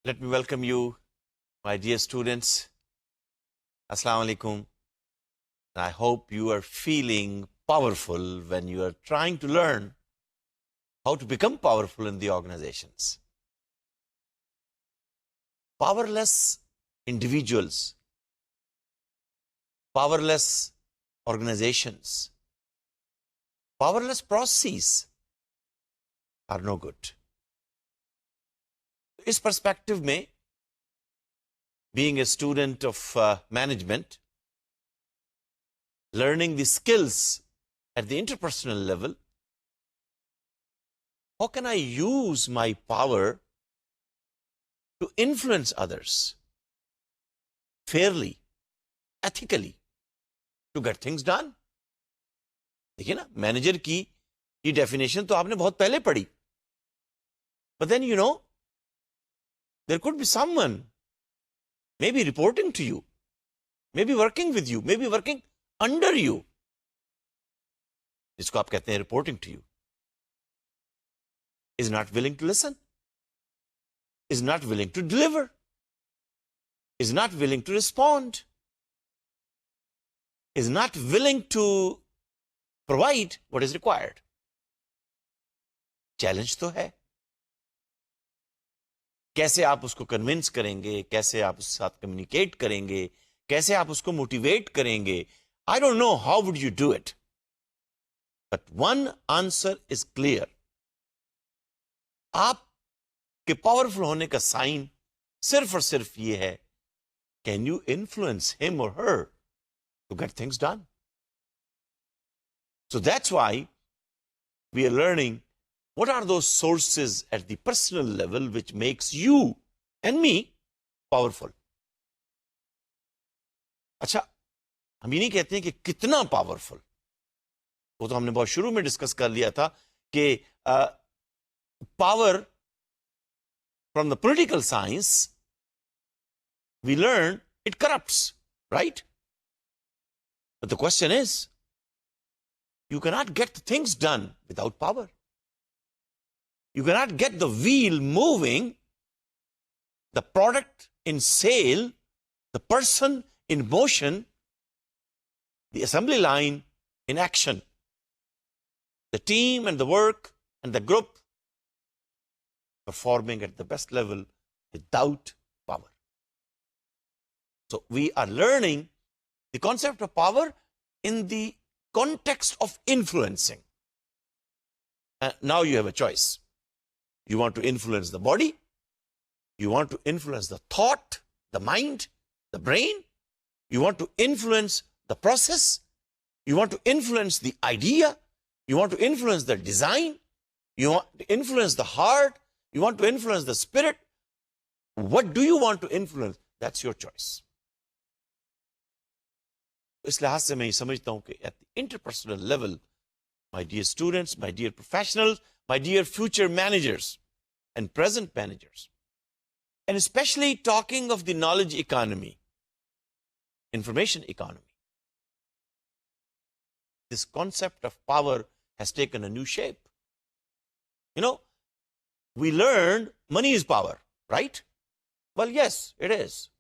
Let me welcome you, my dear students. Assalamu alaikum. I hope you are feeling powerful when you are trying to learn how to become powerful in the organizations. Powerless individuals, powerless organizations, powerless processes are no good. इस perspective में, being a student of management, learning the skills at the interpersonal level, how can I use my power to influence others fairly, ethically, to get things done? देखिए ना, manager की ये definition तो आपने बहुत पहले पढ़ी. But then, there could be someone maybe reporting to you, maybe working with you, maybe working under you, जिसको आप कहते हैं reporting to you, is not willing to listen, is not willing to deliver, is not willing to respond, is not willing to provide what is required. Challenge तो है. कैसे आप उसको convince करेंगे, कैसे आप उसके साथ कम्युनिकेट करेंगे, कैसे आप उसको मोटिवेट करेंगे? I don't know how would you do it. But one answer is clear. आपके पावरफुल होने का साइन सिर्फ और सिर्फ ये है, can you influence him or her to get things done? So that's why we are learning what are those sources at the personal level which makes you and me powerful. अच्छा, हम ये नहीं कहते हैं कि कितना पावरफुल, वो तो हमने बहुत शुरू में डिस्कस कर लिया था कि power from the political science we learn it corrupts, right? But the question is, you cannot get things done without power. You cannot get the wheel moving, the product in sale, the person in motion, the assembly line in action, the team and the work and the group performing at the best level without power. So we are learning the concept of power in the context of influencing. Now you have a choice. You want to influence the body, you want to influence the thought, the mind, the brain, you want to influence the process, you want to influence the idea, you want to influence the design, you want to influence the heart, you want to influence the spirit. What do you want to influence? That's your choice. इस लिहाज से मैं समझता हूं कि at the interpersonal level, my dear students, my dear professionals, my dear future managers and present managers, and especially talking of the knowledge economy, information economy, this concept of power has taken a new shape. We learned money is power, right? Well, yes, it is.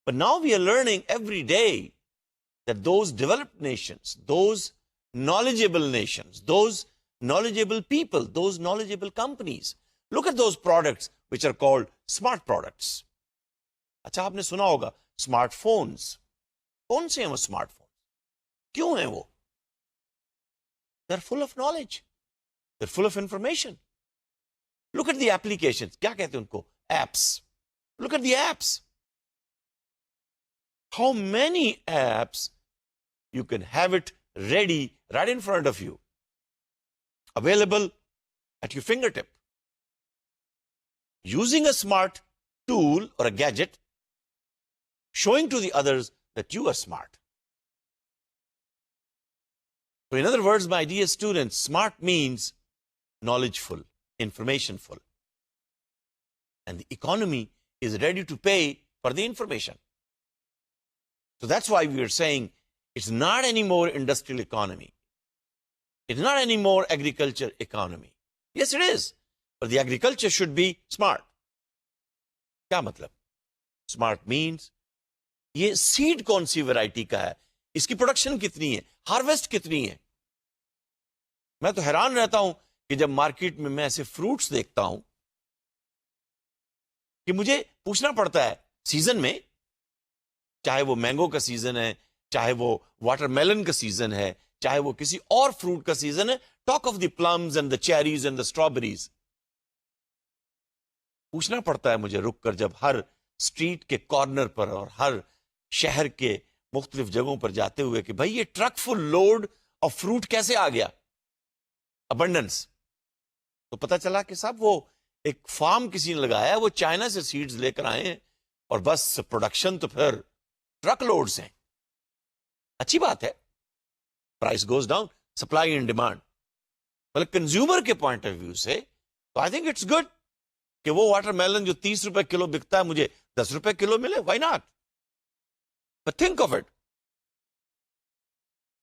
But now we are learning every day that those developed nations, those knowledgeable nations, those knowledgeable people, those knowledgeable companies, look at those products which are called smart products. अच्छा, आपने सुना होगा smartphones. कौन से हैं वो smartphones? क्यों हैं वो? They're full of knowledge. They're full of information. Look at the applications. क्या कहते हैं उनको? Apps. Look at the apps. How many apps you can have it ready right in front of you, available at your fingertip. Using a smart tool or a gadget, showing to the others that you are smart. So in other words, my dear students, smart means knowledgeful, informationful. And the economy is ready to pay for the information. So that's why we are saying it's not anymore industrial economy. It's not anymore agriculture economy. Yes, it is. But the agriculture should be smart. क्या मतलब? Smart means ये seed कौन सी variety का है, इसकी production कितनी है, harvest कितनी है। मैं तो हैरान रहता हूं कि जब मार्केट में मैं ऐसे फ्रूट्स देखता हूं कि मुझे पूछना पड़ता है सीजन में, चाहे वो मैंगो का सीजन है, चाहे वो वाटरमेलन का सीजन है, चाहे वो किसी और फ्रूट का सीजन है, talk of the plums and the cherries and the strawberries. पूछना पड़ता है मुझे रुककर, जब हर स्ट्रीट के कॉर्नर पर और हर शहर के मुख्तलिफ जगहों पर जाते हुए कि भाई ये truck full load of fruit कैसे आ गया, अबंडेंस। तो पता चला कि साहब वो एक फार्म किसी ने लगाया है, वो चाइना से सीड्स लेकर आए हैं और बस प्रोडक्शन तो फिर ट्रक लोड्स हैं। अच्छी बात है, price goes down, supply and demand. मतलब कंज्यूमर के पॉइंट ऑफ व्यू से तो आई थिंक इट्स गुड कि वो वाटरमेलन जो 30 रुपए किलो बिकता है मुझे 10 रुपए किलो मिले, why not. But think of it,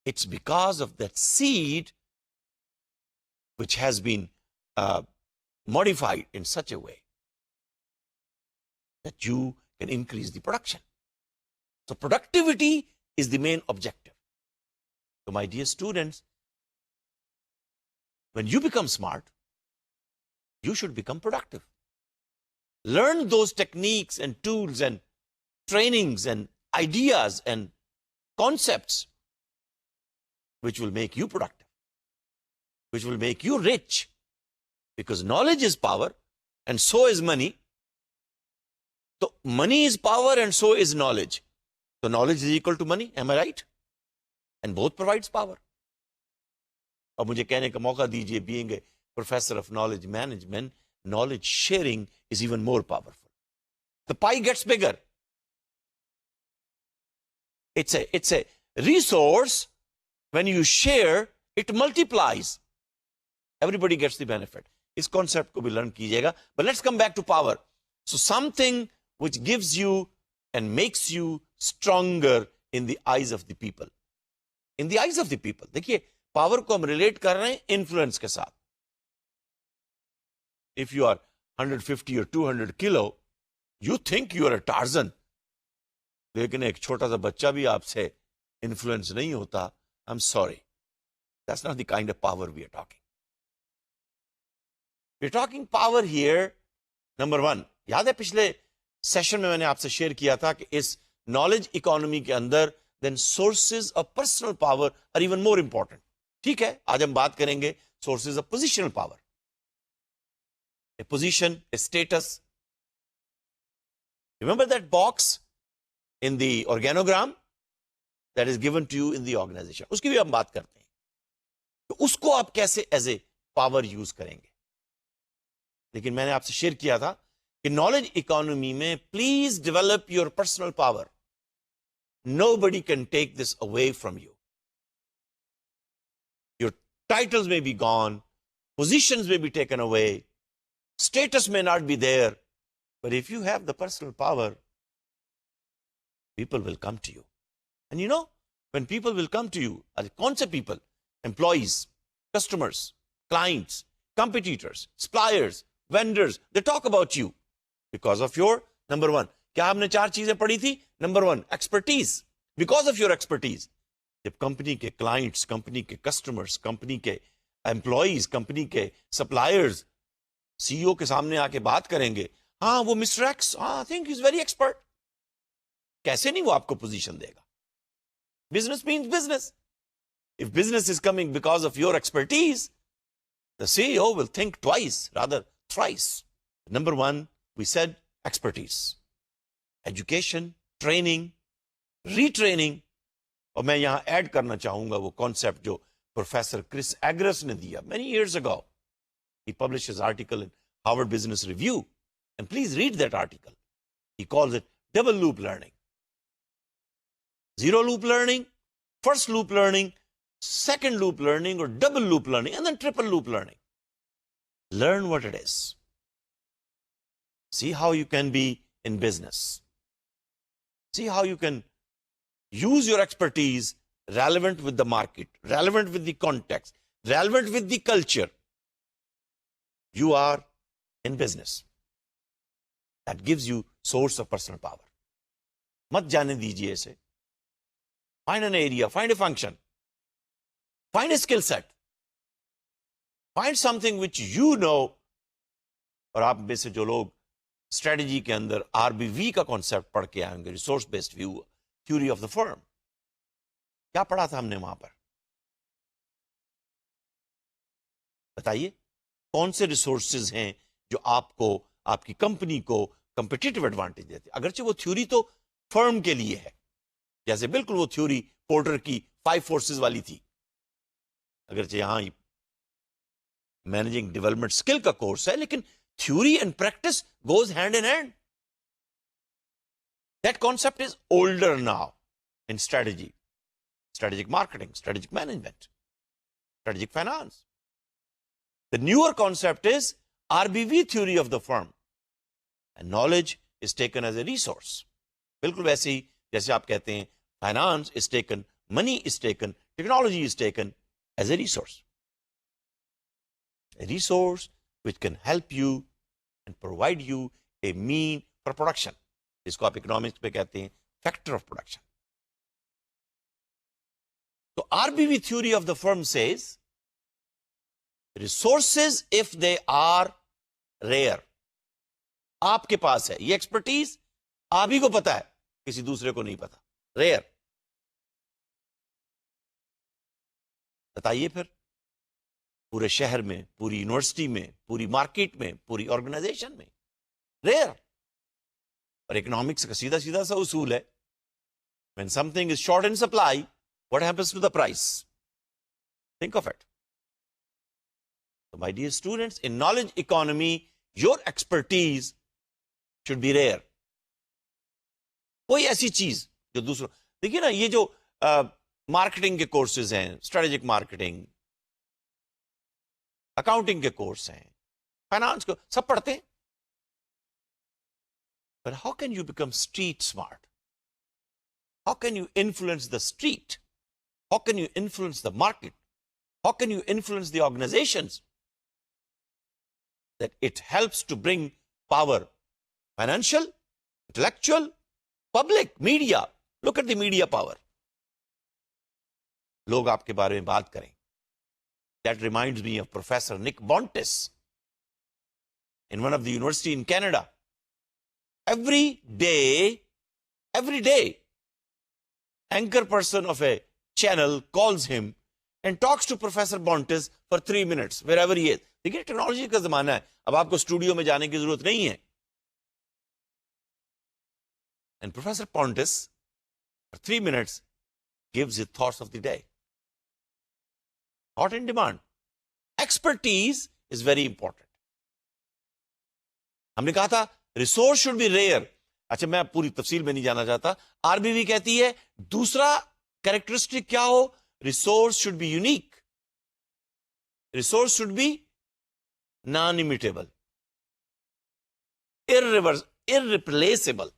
it's because of that seed which has been modified in such a way that you can increase the production. So productivity is the main objective. So my dear students, when you become smart, you should become productive. Learn those techniques and tools and trainings and ideas and concepts which will make you productive, which will make you rich, because knowledge is power and so is money. So money is power and so is knowledge. So knowledge is equal to money, am I right? And both provides power. अब मुझे कहने का मौका दीजिए, being a professor of knowledge management, knowledge sharing is even more powerful. The pie gets bigger. It's a resource. When you share, it multiplies. Everybody gets the benefit. इस concept को भी learn कीजिएगा. But let's come back to power. So something which gives you and makes you stronger in the eyes of the people. In the eyes of the people. देखिए, power को हम relate कर रहे हैं influence के साथ. If you are 150 or 200 kilo, you think you are a Tarzan. लेकिन एक छोटा सा बच्चा भी आपसे influence नहीं होता. I'm sorry. That's not the kind of power we are talking. We're talking power here. Number one, याद है पिछले सेशन में मैंने आपसे शेयर किया था कि इस नॉलेज इकोनॉमी के अंदर then sources of personal power are even more important. ठीक है, आज हम बात करेंगे sources of positional power. A position, a status. Remember that box in the organogram that is given to you in the organization. उसकी भी हम बात करते हैं तो उसको आप कैसे एज ए पावर यूज करेंगे। लेकिन मैंने आपसे शेयर किया था कि नॉलेज इकोनॉमी में please develop your personal power. Nobody can take this away from you. Your titles may be gone, positions may be taken away, status may not be there, but if you have the personal power, people will come to you. And you know, when people will come to you, kaun se people? Employees, customers, clients, competitors, suppliers, vendors, they talk about you because of your, number one, क्या हमने 4 चीजें पढ़ी थी? Number 1, expertise, because of your expertise. जब company के clients, company के customers, company के employees, company के सप्लायर्स सीईओ के सामने आके बात करेंगे, हाँ वो मिस्टर एक्स, हाँ I think is very expert, कैसे नहीं वो आपको पोजीशन देगा। Business means business. If business is coming because of your expertise, the CEO will think twice, rather thrice. Number 1, we said expertise, education, training, retraining. और मैं यहां add करना चाहूंगा वो कॉन्सेप्ट जो प्रोफेसर क्रिस एग्रस ने दिया many years ago. He published his article in Harvard Business Review, and please read that article. He calls it double loop learning. Zero loop learning, first loop learning, second loop learning, or double loop learning, and then triple loop learning. Learn what it is. See how you can be in business. See how you can use your expertise relevant with the market, relevant with the context, relevant with the culture. You are in business. That gives you source of personal power. मत जाने दीजिए इसे. Find an area, find a function, find a skill set, find something which you know. और आप में से जो लोग स्ट्रेटजी के अंदर RBV का कॉन्सेप्ट पढ़ के आएंगे, resource based view, theory of the firm, क्या पढ़ा था हमने वहां पर? बताइए कौन से रिसोर्सेज हैं जो आपको, आपकी कंपनी को कंपिटिटिव एडवांटेज देते? अगरचे वो थ्योरी तो फर्म के लिए है, जैसे बिल्कुल वो थ्योरी पोर्टर की 5 फोर्सेस वाली थी, अगरचे यहां मैनेजिंग डेवलपमेंट स्किल का कोर्स है, लेकिन theory and practice goes hand in hand. That concept is older now in strategy, strategic marketing, strategic management, strategic finance. The newer concept is RBV theory of the firm. And knowledge is taken as a resource. बिल्कुल वैसे ही जैसे आप कहते हैं finance is taken, money is taken, technology is taken as a resource. A resource which can help you and provide you a mean for production. जिसको आप economics पे कहते हैं factor of production. So RBV theory of the firm says resources, if they are rare, आपके पास है ये expertise, आप ही को पता है, किसी दूसरे को नहीं पता, रेयर. बताइए फिर पूरे शहर में, पूरी यूनिवर्सिटी में, पूरी मार्केट में, पूरी ऑर्गेनाइजेशन में रेयर. और इकोनॉमिक्स का सीधा सीधा सा उसूल है, when something is short in supply, what happens to the price? Think of it. So my dear students, in knowledge economy, your expertise should be rare. कोई ऐसी चीज जो दूसरों, देखिए ना, ये जो मार्केटिंग के कोर्सेज हैं, स्ट्रेटेजिक मार्केटिंग, अकाउंटिंग के कोर्स हैं, फाइनेंस को सब पढ़ते हैं. But how can you become street smart? How can you influence the street? How can you influence the market? How can you influence the organizations? That it helps to bring power, financial, intellectual, public, media. Look at the media power. लोग आपके बारे में बात करें. That reminds me of Professor Nick Bontis in one of the university in Canada. Every day, anchor person of a channel calls him and talks to Professor Bontis for 3 minutes wherever he is. देखिए technology का जमाना है, अब आपको studio में जाने की जरूरत नहीं है. And Professor Bontis for 3 minutes gives his thoughts of the day. Hot in demand. Expertise is very important. हमने कहा था रिसोर्स शुड बी रेयर. अच्छा, मैं पूरी तफसील में नहीं जाना चाहता. आरबीवी कहती है दूसरा कैरेक्टरिस्टिक क्या हो? Resource should be unique, resource should be non imitable, irreplaceable.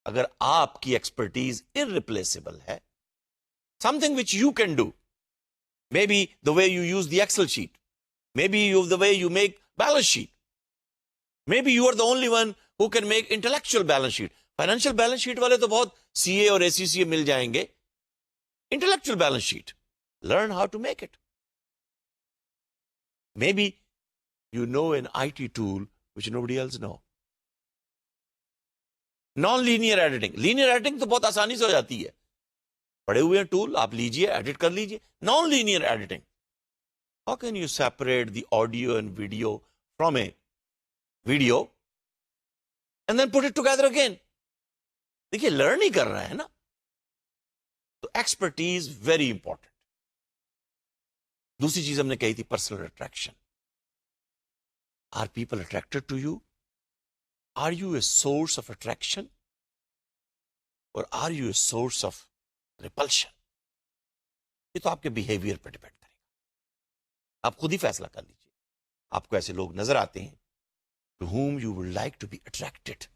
अगर आपकी एक्सपर्टीज इररिप्लेसेबल है, something which you can do, may be the way you use the Excel sheet, may be the way you make balance sheet, may be you are the only one who can make intellectual balance sheet. Financial balance sheet वाले तो बहुत CA और ACCA मिल जाएंगे. Intellectual balance sheet, learn how to make it. May be you know an IT tool which nobody else know. Non-linear editing. Linear editing तो बहुत आसानी से हो जाती है. पड़े हुए हैं टूल, आप लीजिए, एडिट कर लीजिए. Non-linear editing. How can you separate the audio and video from a video and then put it together again? देखिए लर्न ही कर रहा है ना. तो एक्सपर्टीज वेरी इंपॉर्टेंट. दूसरी चीज हमने कही थी personal attraction. Are people attracted to you? Are you a source of attraction? Or are you a source of repulsion? ये तो आपके बिहेवियर पर डिपेंड करेगा. आप खुद ही फैसला कर लीजिए. आपको ऐसे लोग नजर आते हैं to whom you would like to be attracted,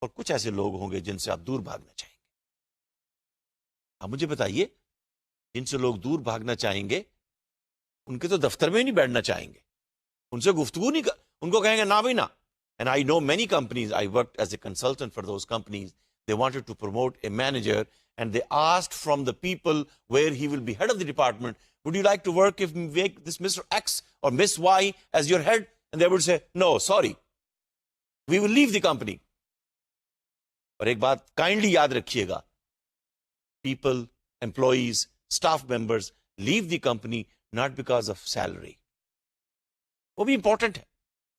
और कुछ ऐसे लोग होंगे जिनसे आप दूर भागना चाहेंगे. आप मुझे बताइए, जिनसे लोग दूर भागना चाहेंगे उनके तो दफ्तर में ही नहीं बैठना चाहेंगे, उनसे गुफ्तगू नहीं कर, उनको कहेंगे ना भाई ना. And I know many companies, I worked as a consultant for those companies, they wanted to promote a manager and they asked from the people where he will be head of the department, would you like to work if we make this Mr. X or Miss Y as your head? And they would say, no, sorry, we will leave the company. और एक बात kindly याद रखिएगा, people, employees, staff members leave the company not because of salary. वो भी important है,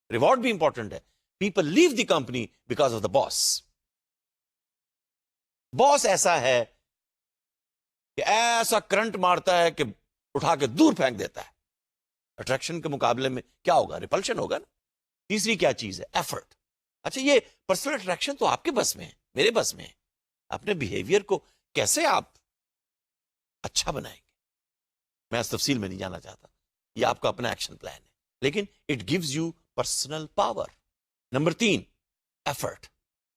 reward भी important है. People leave the company because of the boss. Boss ऐसा है कि ऐसा करंट मारता है कि उठा के दूर फेंक देता है. अट्रैक्शन के मुकाबले में क्या होगा? रिपल्शन होगा ना. तीसरी क्या चीज है? एफर्ट. अच्छा, ये पर्सनल अट्रैक्शन तो आपके बस में है, मेरे बस में है. अपने बिहेवियर को कैसे आप अच्छा बनाएंगे, मैं इस तफसील में नहीं जाना चाहता. ये आपका अपना एक्शन प्लान है, लेकिन it gives you personal power. Number 3, effort.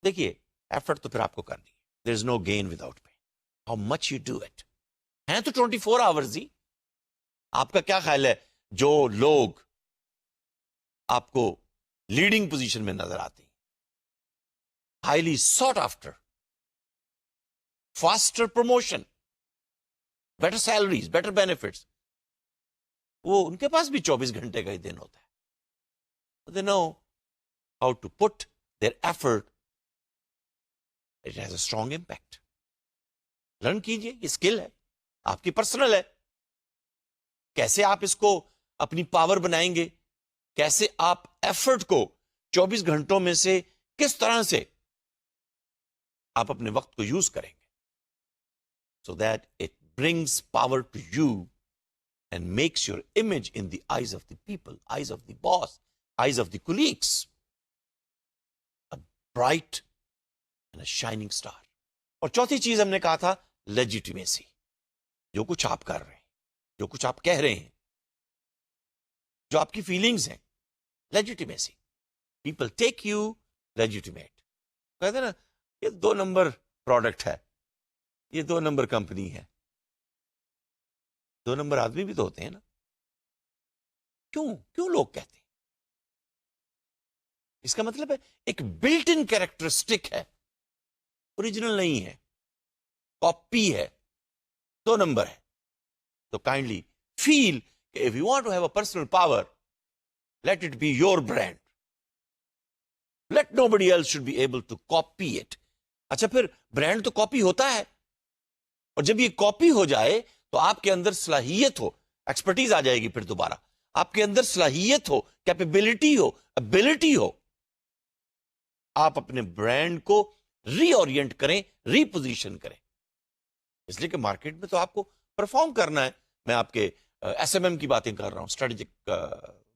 देखिए, एफर्ट तो फिर आपको करनी है. There is no gain without pain. How much you do it. हैं तो 24 आवर्स ही. आपका क्या ख्याल है, जो लोग आपको लीडिंग पोजीशन में नजर आते हैं, highly sought after, faster promotion, better salaries, better benefits, वो उनके पास भी 24 घंटे का ही दिन होता है. They know how to put their effort. It has a strong impact. Learn कीजिए, ये स्किल है, आपकी पर्सनल है. कैसे आप इसको अपनी पावर बनाएंगे, कैसे आप एफर्ट को 24 घंटों में से किस तरह से आप अपने वक्त को यूज करेंगे, so that it brings power to you and makes your image in the eyes of the people, eyes of the boss, eyes of the colleagues, bright and a shining star. और चौथी चीज हमने कहा था, legitimacy. जो कुछ आप कर रहे हैं, जो कुछ आप कह रहे हैं, जो आपकी फीलिंग्स हैं, legitimacy. People take you legitimate. कहते हैं ना, ये 2 नंबर प्रोडक्ट है, ये 2 नंबर कंपनी है. 2 नंबर आदमी भी तो होते हैं ना. क्यों क्यों लोग कहते हैं? इसका मतलब है एक बिल्ट इन कैरेक्टरिस्टिक है, ओरिजिनल नहीं है, कॉपी है, 2 नंबर है. तो kindly feel if you want to have a personal power, let it be your brand. Let nobody else should be able to copy it. अच्छा, फिर ब्रांड तो copy होता है, और जब ये कॉपी हो जाए तो आपके अंदर सलाहियत हो, एक्सपर्टीज आ जाएगी. फिर दोबारा आपके अंदर सलाहियत हो, कैपेबिलिटी हो, एबिलिटी हो, आप अपने ब्रांड को रीओरिएंट करें, रीपोजिशन करें. इसलिए कि मार्केट में तो आपको परफॉर्म करना है. मैं आपके एसएमएम की बातें कर रहा हूं, strategic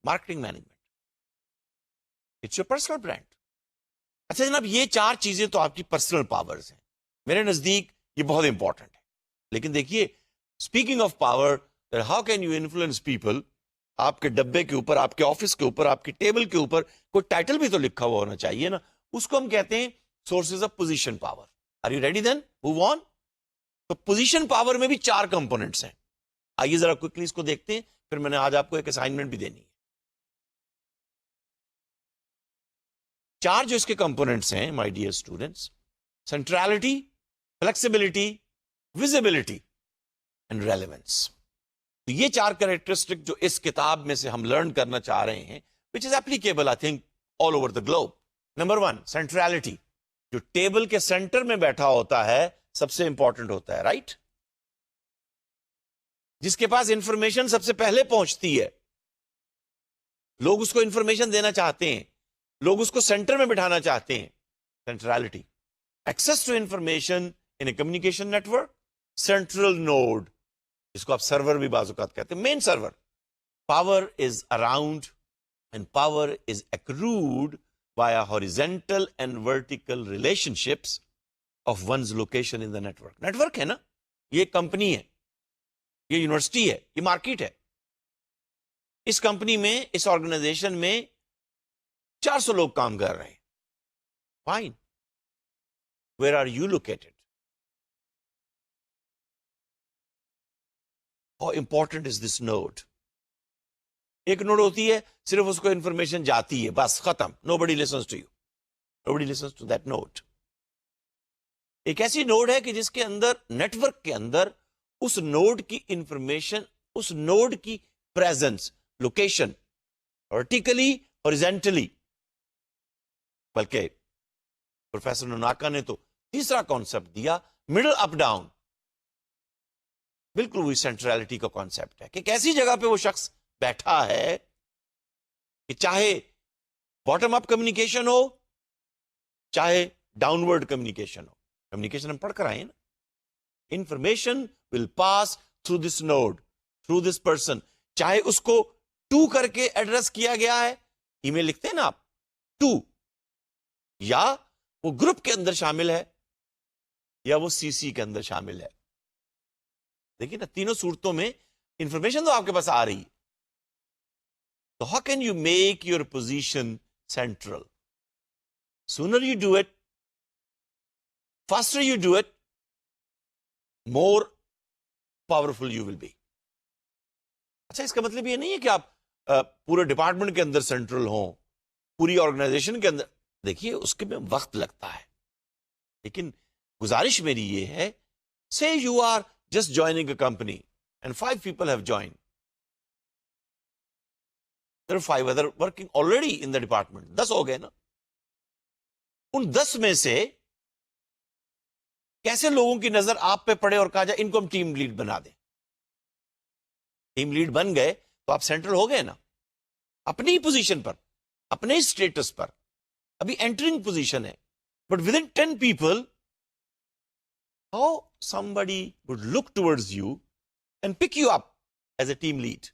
marketing management. It's your personal brand. अच्छा जनाब, ये 4 चीजें तो आपकी पर्सनल पावर्स हैं. मेरे नजदीक ये बहुत इंपॉर्टेंट है. लेकिन देखिए, speaking of power, how can you influence people. आपके डब्बे के ऊपर, आपके ऑफिस के ऊपर, आपकी टेबल के ऊपर कोई टाइटल भी तो लिखा हुआ होना चाहिए ना. उसको हम कहते हैं sources of position power. Are you ready then? Move on. तो पोजीशन पावर में भी 4 कंपोनेंट्स हैं. आइए जरा क्विकली इसको देखते हैं, फिर मैंने आज आपको एक असाइनमेंट भी देनी है. 4 जो इसके कंपोनेंट्स हैं my dear students, centrality, flexibility, visibility and relevance. तो ये 4 कैरेक्टरिस्टिक जो इस किताब में से हम लर्न करना चाह रहे हैं, which is applicable I think all over the globe. Number 1, centrality. जो टेबल के सेंटर में बैठा होता है सबसे इंपॉर्टेंट होता है, राइट? जिसके पास इंफॉर्मेशन सबसे पहले पहुंचती है, लोग उसको इंफॉर्मेशन देना चाहते हैं, लोग उसको सेंटर में बिठाना चाहते हैं. Centrality. Access to information in a communication network, central node, इसको आप सर्वर भी बाजुकात कहते हैं, main server. Power is around and power is accrued via horizontal and vertical relationships of one's location in the network. Network है ना, ये company है, ये यूनिवर्सिटी है, ये मार्केट है. इस कंपनी में, इस ऑर्गेनाइजेशन में 400 लोग काम कर रहे हैं. Fine. Where are you located? How important is this node? एक नोड होती है सिर्फ उसको इंफॉर्मेशन जाती है, बस खत्म, nobody listens to you, nobody listens to that node. एक ऐसी नोड है कि जिसके अंदर, नेटवर्क के अंदर, उस नोड की इंफॉर्मेशन, उस नोड की प्रेजेंस, लोकेशन, वर्टिकली, हॉरिजेंटली, बल्कि प्रोफेसर नोनाका ने तो तीसरा कॉन्सेप्ट दिया, मिडल अप डाउन। बिल्कुल वही सेंट्रलिटी का कॉन्सेप्ट है कि कैसी जगह पे वो शख्स बैठा है कि चाहे बॉटम अप कम्युनिकेशन हो, चाहे डाउनवर्ड कम्युनिकेशन हो। कम्युनिकेशन हम पढ़कर आए ना, information will pass through this node, through this person, चाहे उसको टू करके एड्रेस किया गया है, ईमेल लिखते हैं ना आप, टू, या वो ग्रुप के अंदर शामिल है, या वो सीसी के अंदर शामिल है। देखिए ना, तीनों सूरतों में इंफॉर्मेशन तो आपके पास आ रही है। तो how can you make your position central? Sooner you do it, faster you do it, more powerful you will be. अच्छा, इसका मतलब ये नहीं है कि आप पूरे डिपार्टमेंट के अंदर सेंट्रल हों, पूरी ऑर्गेनाइजेशन के अंदर। देखिए, उसके में वक्त लगता है, लेकिन गुजारिश मेरी ये है, say you are just joining a company and 5 people have joined. There are 5 other working already in the department. 10 हो गए ना। उन 10 में से कैसे लोगों की नजर आप पे पड़े और कहा जाए इनको हम टीम लीड बना दें। टीम लीड बन गए तो आप सेंट्रल हो गए ना, अपनी ही पोजीशन पर, अपने ही स्टेटस पर। अभी एंटरिंग पोजीशन है, but with in 10 people, how somebody would look towards you and pick you up as a team lead.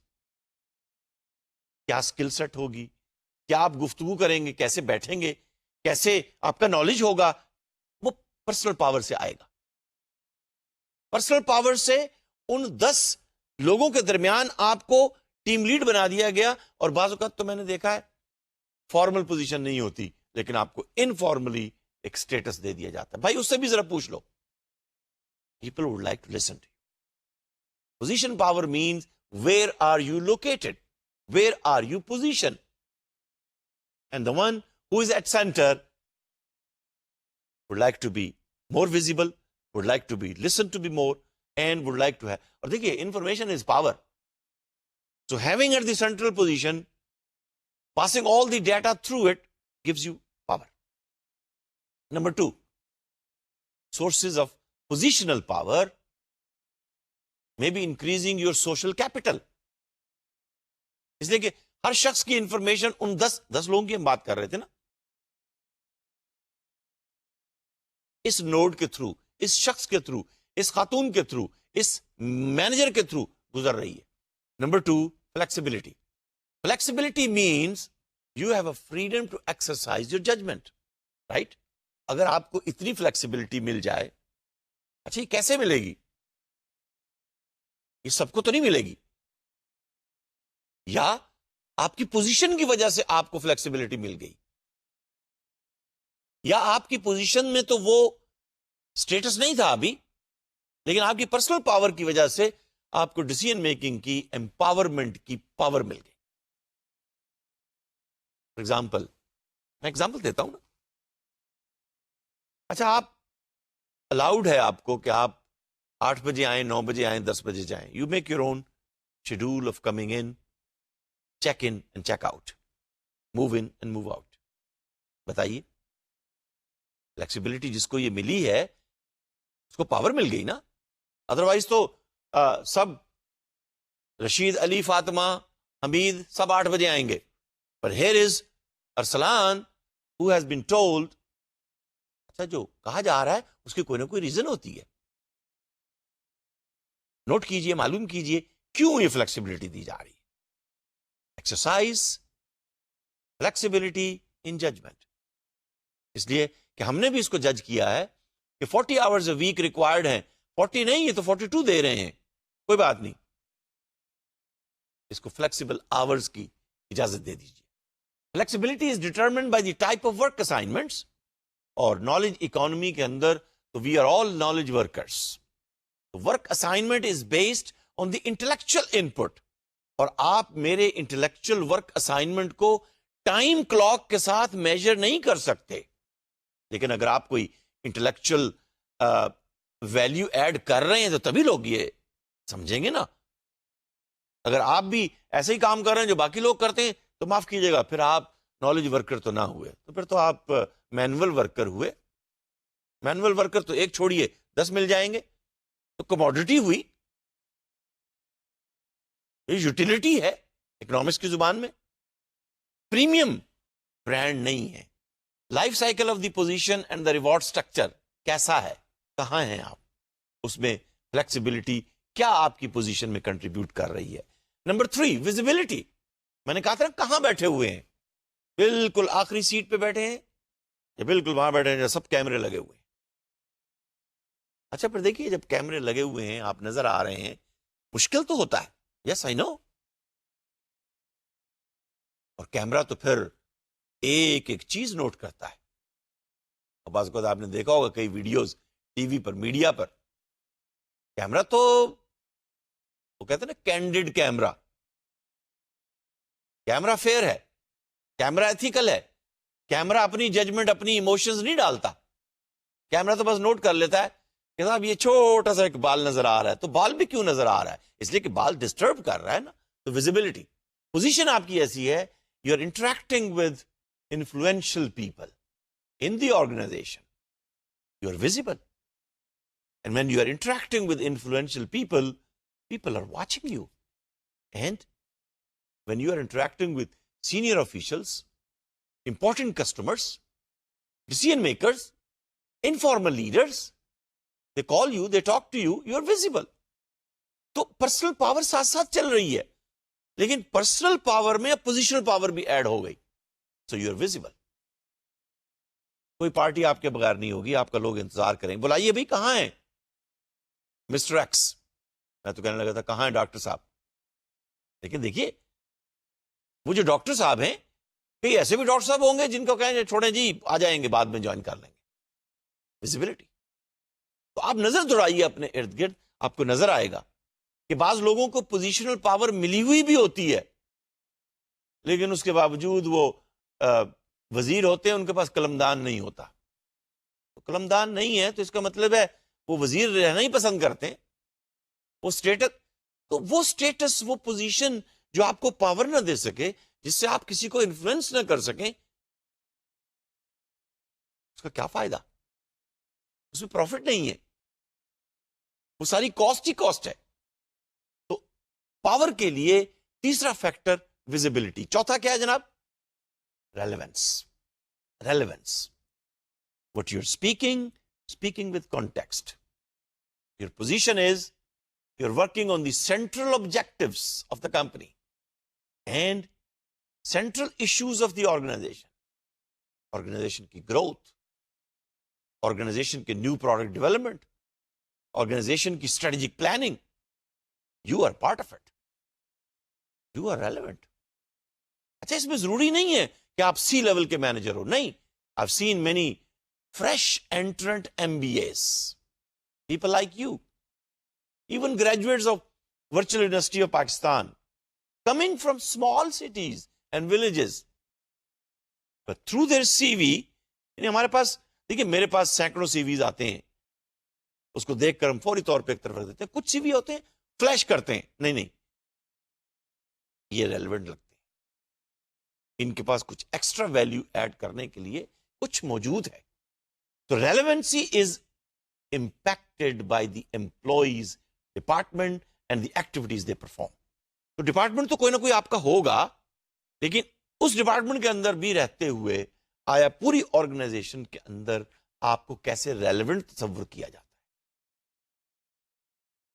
क्या स्किल सेट होगी, क्या आप गुफ्तगू करेंगे, कैसे बैठेंगे, कैसे आपका नॉलेज होगा, वो पर्सनल पावर से आएगा। पर्सनल पावर से उन 10 लोगों के दरमियान आपको टीम लीड बना दिया गया। और बाज़ औक़ात तो मैंने देखा है फॉर्मल पोजीशन नहीं होती, लेकिन आपको इनफॉर्मली एक स्टेटस दे दिया जाता है। भाई उससे भी जरा पूछ लो, people would like to listen to you. Position power means where are you located, where are you position, and the one who is at center would like to be more visible, would like to be listened to be more, and would like to have. और देखिए, information is power. So having at the central position, passing all the data through it, gives you power. Number 2, sources of positional power may be increasing your social capital. इसलिए कि हर शख्स की information उन 10 लोगों की हम बात कर रहे थे ना, इस नोड के थ्रू, इस शख्स के थ्रू, इस खातून के थ्रू, इस मैनेजर के थ्रू गुजर रही है। Number 2, flexibility. Flexibility means you have a freedom to exercise your judgement, right? अगर आपको इतनी फ्लेक्सिबिलिटी मिल जाए, अच्छा ये कैसे मिलेगी? ये सबको तो नहीं मिलेगी, या आपकी पोजीशन की वजह से आपको फ्लेक्सिबिलिटी मिल गई, या आपकी पोजीशन में तो वो स्टेटस नहीं था अभी, लेकिन आपकी पर्सनल पावर की वजह से आपको डिसीजन मेकिंग की, एम्पावरमेंट की पावर मिल गई। फॉर एग्जाम्पल, मैं एग्जाम्पल देता हूं ना। अच्छा, आप अलाउड है आपको कि आप 8 बजे आए, 9 बजे आए, 10 बजे जाएं। You make your own schedule of coming in, check in and check out, move in and move out. बताइए, फ्लेक्सिबिलिटी जिसको ये मिली है उसको पावर मिल गई ना। अदरवाइज तो सब रशीद, अली, फातिमा, हमीद सब 8 बजे आएंगे, पर here is Arsalan who has been told. अच्छा, जो कहा जा रहा है उसकी कोई ना कोई रीजन होती है। नोट कीजिए, मालूम कीजिए क्यों ये फ्लेक्सिबिलिटी दी जा रही है। एक्सरसाइज फ्लेक्सिबिलिटी इन जजमेंट, इसलिए कि हमने भी इसको जज किया है कि 40 आवर्स अ वीक रिक्वायर्ड हैं। 40 नहीं है तो 42 दे रहे हैं, कोई बात नहीं, इसको फ्लेक्सिबल आवर्स की इजाजत दे दीजिए। Flexibility is determined by the type of work assignments, और नॉलेज इकोनॉमी के अंदर तो we are all knowledge workers. Work assignment is based on the intellectual input और आप मेरे इंटेलेक्चुअल वर्क असाइनमेंट को टाइम क्लॉक के साथ मेजर नहीं कर सकते। लेकिन अगर आप कोई इंटेलेक्चुअल वैल्यू ऐड कर रहे हैं तो तभी लोग ये समझेंगे ना। अगर आप भी ऐसे ही काम कर रहे हैं जो बाकी लोग करते हैं तो माफ कीजिएगा, फिर आप नॉलेज वर्कर तो ना हुए, तो फिर तो आप मैनुअल वर्कर हुए। मैनुअल वर्कर तो एक छोड़िए 10 मिल जाएंगे, तो कमोडिटी हुई। ये यूटिलिटी है इकोनॉमिक्स की जुबान में, प्रीमियम ब्रांड नहीं है। Life cycle of the position and the reward structure कैसा है, कहां हैं आप, उसमें फ्लेक्सिबिलिटी क्या आपकी पोजीशन में कंट्रीब्यूट कर रही है। Number 3, visibility. मैंने कहा था कहां बैठे हुए हैं, बिल्कुल आखिरी सीट पे बैठे हैं या बिल्कुल वहां बैठे हैं जहां सब कैमरे लगे हुए हैं। अच्छा, फिर देखिए जब कैमरे लगे हुए हैं, आप नजर आ रहे हैं, मुश्किल तो होता है, यस आई नो। और कैमरा तो फिर एक एक चीज नोट करता है। अब आज को आपने देखा होगा कई वीडियोस टीवी पर, मीडिया पर, कैमरा तो वो कहते हैं ना कैंडिड कैमरा। कैमरा फेयर है, कैमरा एथिकल है, कैमरा अपनी जजमेंट, अपनी इमोशंस नहीं डालता। कैमरा तो बस नोट कर लेता है कि साहब ये छोटा सा एक बाल नजर आ रहा है, तो बाल भी क्यों नजर आ रहा है, इसलिए कि बाल डिस्टर्ब कर रहा है ना। तो विजिबिलिटी, पोजीशन आपकी ऐसी है, you are interacting with influential people in the organisation, you are visible. And when you are interacting with influential people, people are watching you. And when you are interacting with senior officials, important customers, decision makers, informal leaders, they call you, they talk to you, you are visible. तो personal power साथ साथ चल रही है, लेकिन personal power में positional power भी add हो गई, सो यू आर विजिबल। कोई पार्टी आपके बगैर नहीं होगी, आपका लोग इंतजार करेंगे, बुलाइए भाई कहां है मिस्टर एक्स। मैं तो कहने लगा था कहां है डॉक्टर साहब। लेकिन देखिए वो जो डॉक्टर साहब हैं, कई ऐसे भी डॉक्टर साहब होंगे जिनको कहें छोड़े जी आ जाएंगे, बाद में ज्वाइन कर लेंगे। विजिबिलिटी। तो आप नजर दौड़ाइए अपने इर्द गिर्द, आपको नजर आएगा कि बाज लोगों को पोजीशनल पावर मिली हुई भी होती है, लेकिन उसके बावजूद वो वजीर होते हैं, उनके पास कलमदान नहीं होता। तो कलमदान नहीं है तो इसका मतलब है वो वजीर रहना ही पसंद करते हैं। वो स्टेटस, तो वो स्टेटस, वो पोजीशन जो आपको पावर ना दे सके, जिससे आप किसी को इन्फ्लुएंस ना कर सकें, उसका क्या फायदा, उसमें प्रॉफिट नहीं है, वो सारी कॉस्ट ही कॉस्ट है। तो पावर के लिए तीसरा फैक्टर विजिबिलिटी। चौथा क्या है जनाब? Relevance. Relevance, what you are speaking with context. Your position is you're working on the central objectives of the company and central issues of the organization. Organization की growth, organization के new product development, organization की strategic planning. You are part of it. You are relevant. अच्छा, इसमें जरूरी नहीं है कि आप C level के मैनेजर हो, नहीं। I've seen many fresh entrant MBAs. People like you, even graduates of Virtual University of Pakistan, coming from small cities and villages, but through their CV, हमारे पास देखिए, मेरे पास सैकड़ों CVs आते हैं, उसको देखकर हम फौरी तौर पे एक तरफ रख देते हैं। कुछ CV होते हैं फ्लैश करते हैं, नहीं ये रेलेवेंट लगते हैं, इनके पास कुछ एक्स्ट्रा वैल्यू ऐड करने के लिए कुछ मौजूद है। तो relevancy is impacted by the employees, department and the activities they perform. तो डिपार्टमेंट तो कोई ना कोई आपका होगा, लेकिन उस डिपार्टमेंट के अंदर भी रहते हुए आया पूरी ऑर्गेनाइजेशन के अंदर आपको कैसे रेलेवेंट तस्वर किया जाता है।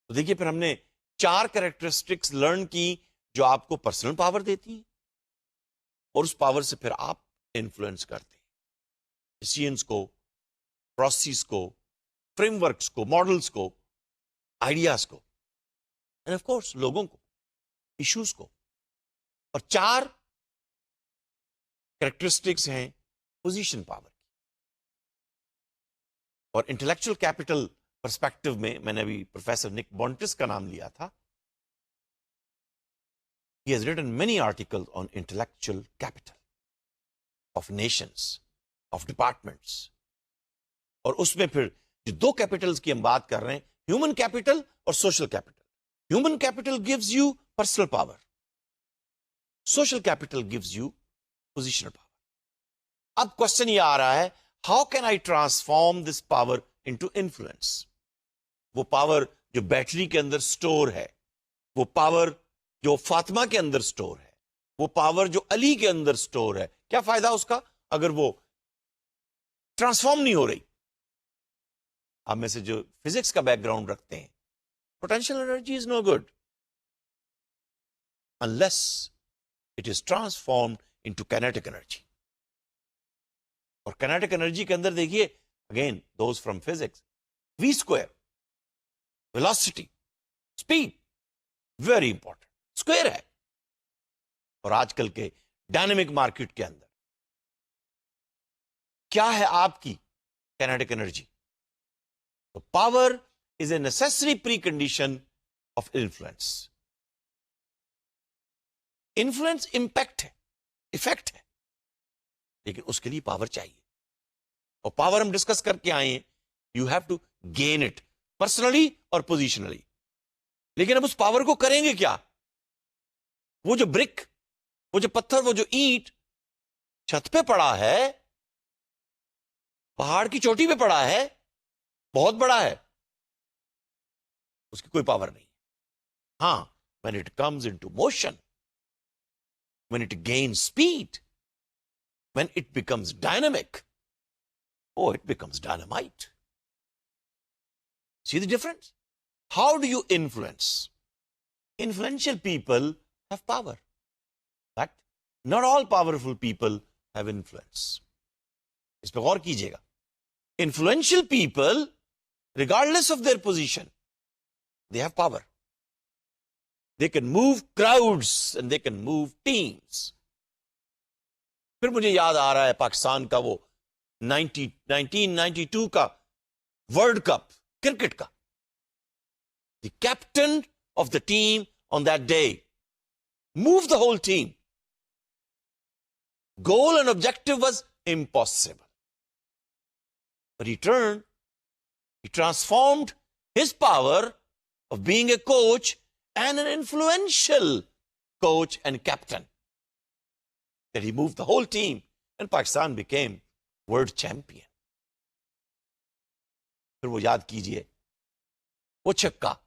तो देखिए, फिर हमने 4 कैरेक्टरिस्टिक्स लर्न की जो आपको पर्सनल पावर देती है, और उस पावर से फिर आप इन्फ्लुएंस करते हैं डिसीजंस को, प्रोसेस को, फ्रेमवर्क्स को, मॉडल्स को, आइडियाज को, एंड ऑफ कोर्स लोगों को, इश्यूज को। और 4 कैरेक्टरिस्टिक्स हैं पोजीशन पावर की। और इंटेलेक्चुअल कैपिटल पर्सपेक्टिव में मैंने अभी प्रोफेसर निक बॉन्टिस का नाम लिया था। he has written many articles on intellectual capital of nations, of departments. और उसमें फिर जो दो कैपिटल्स की हम बात कर रहे हैं, ह्यूमन कैपिटल और social capital. Human capital gives you personal power, social capital gives you positional power. अब क्वेश्चन ये आ रहा है, how can I transform this power into influence? वो पावर जो बैटरी के अंदर स्टोर है, वो पावर जो फातिमा के अंदर स्टोर है, वो पावर जो अली के अंदर स्टोर है, क्या फायदा उसका अगर वो ट्रांसफॉर्म नहीं हो रही? आप में से जो फिजिक्स का बैकग्राउंड रखते हैं, potential energy is no good unless it is transformed into kinetic energy. और काइनेटिक एनर्जी के अंदर देखिए, again those from physics, v square, velocity, speed, very important. Square है. और आजकल के डायनेमिक मार्केट के अंदर क्या है आपकी काइनेटिक एनर्जी? तो power is a necessary pre condition of influence. Influence impact है, इफेक्ट है, लेकिन उसके लिए पावर चाहिए. और पावर हम डिस्कस करके आए हैं, you have to gain it personally और पोजिशनली. लेकिन अब उस पावर को करेंगे क्या? वो जो ब्रिक, वो जो पत्थर, वो जो ईंट छत पे पड़ा है, पहाड़ की चोटी पे पड़ा है, बहुत बड़ा है, उसकी कोई पावर नहीं. हां, when it comes into motion, when it gains speed, when it becomes dynamic, oh, it becomes dynamite. See the difference? How do you influence? Influential people have power, but not all powerful people have influence. इस पर गौर कीजिएगा. Influential people, regardless of their position, they have power. They can move crowds and they can move teams. फिर मुझे याद आ रहा है पाकिस्तान का वो 1992 का वर्ल्ड कप क्रिकेट का. The captain of the team on that day moved the whole team. Goal and objective was impossible. But he transformed his power of being a coach and an influential coach and captain. That he moved the whole team and Pakistan became world champion. फिर वो याद कीजिए, वो छक्का.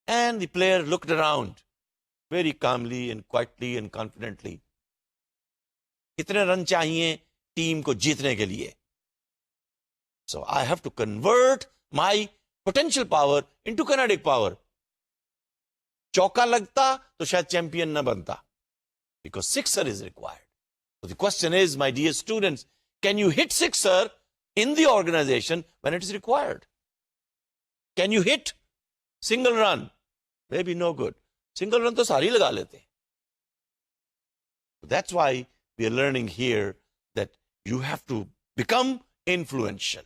And the player looked around very calmly and quietly and confidently. कितने run चाहिए team को जीतने के लिए? So I have to convert my potential power into kinetic power. चौका लगता तो शायद चैंपियन ना बनता, because sixer is required. So the question is, my dear students, can you hit sixer in the organization when it is required? Can you hit single run? Maybe no good. Single run तो सारी लगा लेते. That's why we are learning here that you have to become influential.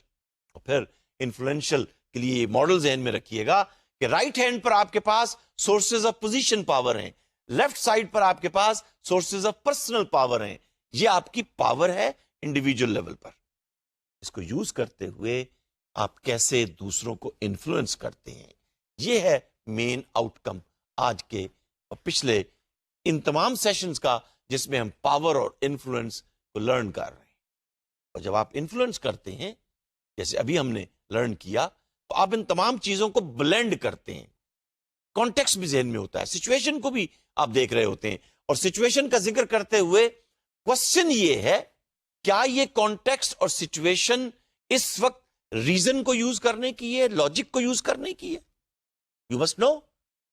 और फिर influential के लिए model ज़हन में रखिएगा कि राइट हैंड पर आपके पास सोर्सेज ऑफ पोजीशन पावर हैं, लेफ्ट साइड पर आपके पास सोर्सेज ऑफ पर्सनल पावर हैं. ये आपकी पावर है इंडिविजुअल लेवल पर. इसको यूज करते हुए आप कैसे दूसरों को इन्फ्लुएंस करते हैं, ये है मेन आउटकम आज के और पिछले इन तमाम सेशंस का, जिसमें हम पावर और इन्फ्लुएंस को लर्न कर रहे हैं. और जब आप इन्फ्लुएंस करते हैं, जैसे अभी हमने लर्न किया, तो आप इन तमाम चीजों को ब्लेंड करते हैं. कॉन्टेक्स्ट भी ज़हन में होता है, सिचुएशन को भी आप देख रहे होते हैं. और सिचुएशन का जिक्र करते हुए क्वेश्चन ये है, क्या ये कॉन्टेक्स्ट और सिचुएशन इस वक्त रीजन को यूज करने की है, लॉजिक को यूज करने की है? You must know,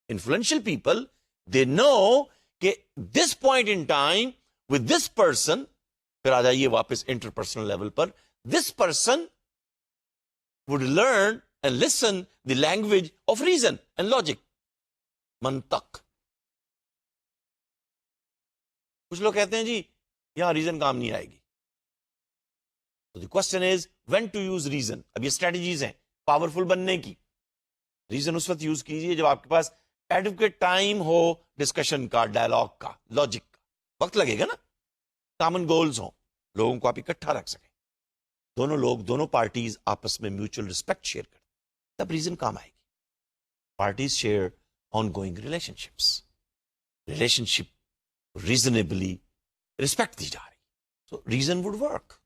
influential people they know कि this point in time with this person, फिर आ जाइए वापस इंटरपर्सनल लेवल पर, this person would learn and listen the language of reason and logic, मंतक. कुछ लोग कहते हैं जी यहां रीजन काम नहीं आएगी. तो the question is when to use reason. अब ये स्ट्रेटजीज हैं पावरफुल बनने की. रीजन उस वक्त यूज कीजिए जब आपके पास एडवोकेट टाइम हो डिस्कशन का, डायलॉग का, लॉजिक का, वक्त लगेगा ना, कॉमन गोल्स हो, लोगों को आप इकट्ठा रख सकें, दोनों पार्टीज आपस में म्यूचुअल रिस्पेक्ट शेयर करें, तब रीजन काम आएगी. Parties share ongoing relationship reasonably respect दी जा रही, तो रीजन वुड वर्क.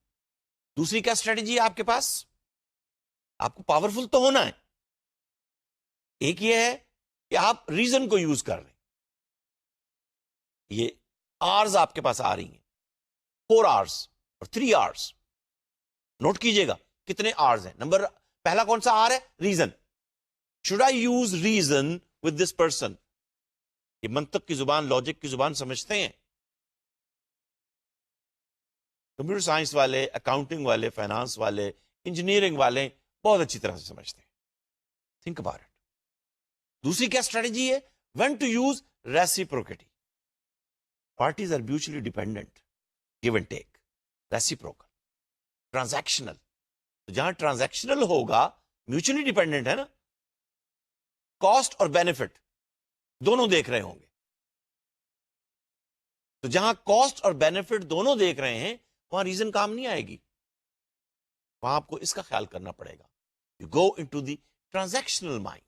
दूसरी क्या स्ट्रेटेजी है आपके पास? आपको पावरफुल तो होना है. एक ये है कि आप रीजन को यूज कर रहे हैं. ये आर्स आपके पास आ रही हैं, 4 आवर्स और 3 आवर्स. नोट कीजिएगा कितने आवर्स हैं. नंबर पहला कौन सा आर है? Reason. Should I use reason with this person? ये मंतक की जुबान, लॉजिक की जुबान समझते हैं. कंप्यूटर साइंस वाले, अकाउंटिंग वाले, फाइनेंस वाले, इंजीनियरिंग वाले बहुत अच्छी तरह से समझते हैं. Think about it. दूसरी क्या स्ट्रेटेजी है? When to use reciprocity. Parties are mutually dependent, give and take, reciprocal, transactional. तो जहां ट्रांजैक्शनल होगा, म्यूचुअली डिपेंडेंट है ना, कॉस्ट और बेनिफिट दोनों देख रहे होंगे. तो जहां कॉस्ट और बेनिफिट दोनों देख रहे हैं, वहां रीजन काम नहीं आएगी. वहां आपको इसका ख्याल करना पड़ेगा. You go into the transactional mind.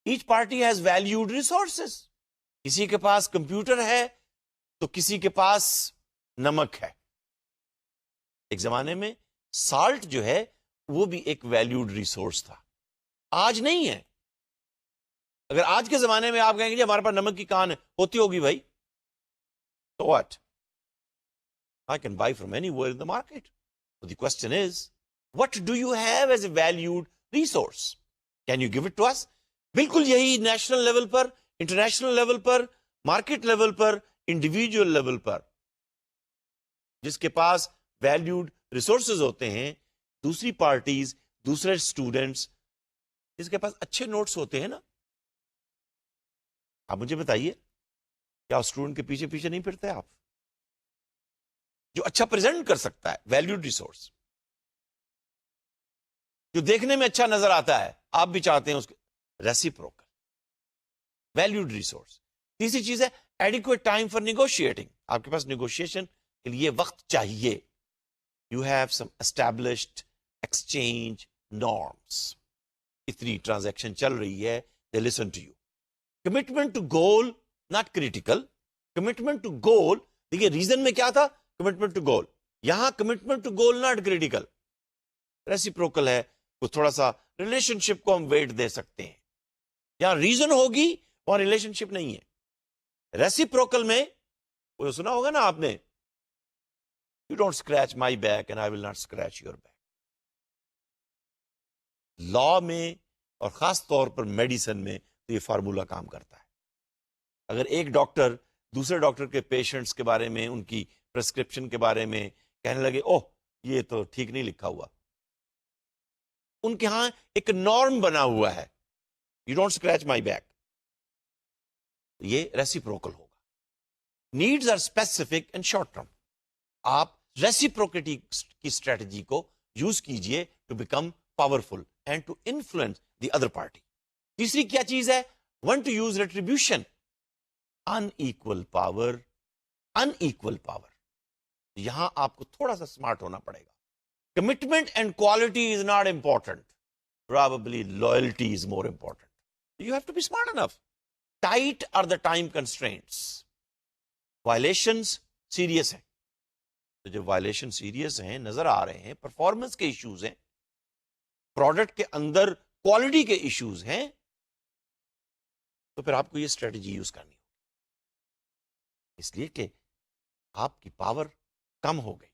Each party has valued resources. किसी के पास कंप्यूटर है तो किसी के पास नमक है. एक जमाने में साल्ट जो है वो भी एक वैल्यूड रिसोर्स था, आज नहीं है. अगर आज के जमाने में आप कहेंगे जी हमारे पास नमक की कान है, होती होगी भाई, तो what, I can buy from anywhere in the market. The question is what do you have as a valued resource? Can you give it to us? बिल्कुल यही नेशनल लेवल पर, इंटरनेशनल लेवल पर, मार्केट लेवल पर, individual level पर जिसके पास valued resources होते हैं, दूसरी पार्टीज, दूसरे स्टूडेंट्स जिसके पास अच्छे नोट्स होते हैं ना. आप मुझे बताइए, क्या स्टूडेंट के पीछे पीछे नहीं फिरते आप? जो अच्छा प्रेजेंट कर सकता है, वैल्यूड रिसोर्स, जो देखने में अच्छा नजर आता है, आप भी चाहते हैं उसके, रेसिप्रोकल, वैल्यूड रिसोर्स. तीसरी चीज है एडिक्वेट टाइम फॉर निगोशिएटिंग. आपके पास निगोशिएशन के लिए वक्त चाहिए. You have some established exchange norms. इतनी ट्रांजैक्शन चल रही है, they listen to you. Commitment to goal not critical. Commitment to goal, देखिए रीजन में क्या था? Commitment to goal. यहां commitment to goal not critical, reciprocal है. तो थोड़ा सा रिलेशनशिप को हम वेट दे सकते हैं. यहां रीजन होगी, वहां रिलेशनशिप नहीं है. रेसिप्रोकल में वो सुना होगा ना आपने, you don't scratch my back and I will not scratch your back. Law में और खास तौर पर मेडिसिन में तो ये फार्मूला काम करता है. अगर एक डॉक्टर दूसरे डॉक्टर के पेशेंट्स के बारे में, उनकी प्रिस्क्रिप्शन के बारे में कहने लगे, ओह ये तो ठीक नहीं लिखा हुआ, उनके यहां एक नॉर्म बना हुआ है, you don't scratch my back, ये रेसिप्रोकल होगा. Needs are specific and short term. आप रेसिप्रोसिटी की स्ट्रेटजी को यूज कीजिए to become powerful and to influence the other party. तीसरी क्या चीज है? When to use retribution. Unequal power, unequal power. यहां आपको थोड़ा सा स्मार्ट होना पड़ेगा. Commitment and quality is not important, probably loyalty is more important. You have to be smart enough. Tight are the time constraints. Violations serious हैं. तो जो violation serious हैं, नजर आ रहे हैं, परफॉर्मेंस के इश्यूज हैं, प्रोडक्ट के अंदर क्वालिटी के इश्यूज हैं, तो फिर आपको ये स्ट्रेटजी यूज करनी होगी. इसलिए कि आपकी पावर कम हो गई,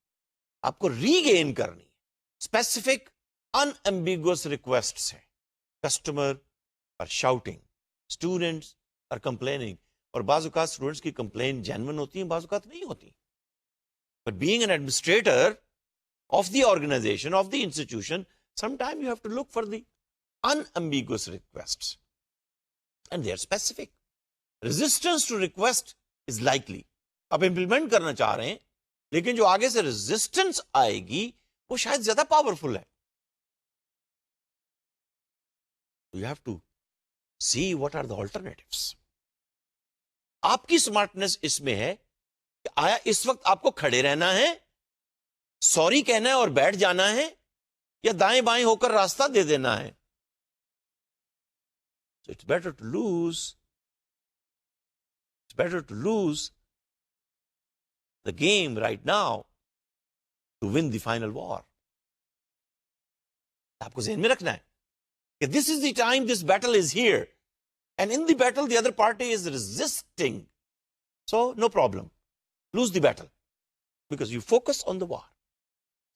आपको रीगेन करनी है. स्पेसिफिक अनएम्बिगुअस रिक्वेस्ट्स हैं. Customer are shouting, students are complaining. और बाज़ औक़ात स्टूडेंट्स की कंप्लेन जेन्युइन होती है, बाज़ औक़ात नहीं होती. But being an administrator of the organization, of the institution, sometimes you have to look for the unambiguous requests. And they are specific. Resistance to request is likely. आप implement करना चाह रहे हैं, लेकिन जो आगे से resistance आएगी, वो शायद ज्यादा powerful है. You have to see what are the alternatives. आपकी स्मार्टनेस इसमें है कि आया इस वक्त आपको खड़े रहना है, सॉरी कहना है और बैठ जाना है, या दाएं बाएं होकर रास्ता दे देना है. So it's better to lose the game right now to win the final war. आपको ज़हन में रखना है कि this is the time, this battle is here, and in the battle the other party is resisting. So no problem, lose the battle because you focus on the war.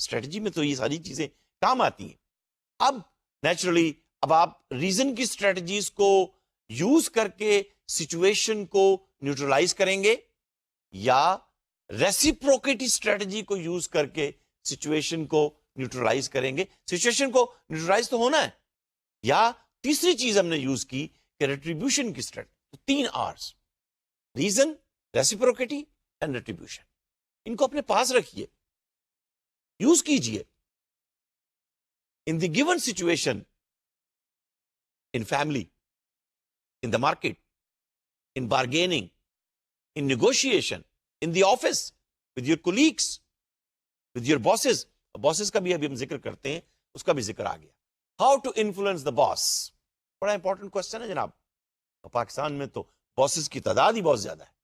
Strategy में तो ये सारी चीजें काम आती हैं. अब naturally अब आप रीजन की स्ट्रेटजीज को यूज करके सिचुएशन को न्यूट्रलाइज करेंगे, या रेसिप्रोकेटी स्ट्रेटजी को यूज करके सिचुएशन को न्यूट्रलाइज करेंगे. सिचुएशन को न्यूट्रलाइज तो होना है, या तीसरी चीज हमने यूज की कि रेट्रीब्यूशन की स्ट्रेटजी. तो 3 R's, रीजन, रेसिप्रोकेटी एंड रेट्रीब्यूशन. इनको अपने पास रखिए, यूज कीजिए. In the given situation, in family, in the market, in bargaining, in negotiation, in the office, with your colleagues, with your bosses. Bosses का भी अभी हम जिक्र करते हैं, उसका भी जिक्र आ गया. How to influence the boss? बड़ा इंपॉर्टेंट क्वेश्चन है जनाब. पाकिस्तान में तो बॉसेस की तादाद ही बहुत ज्यादा है.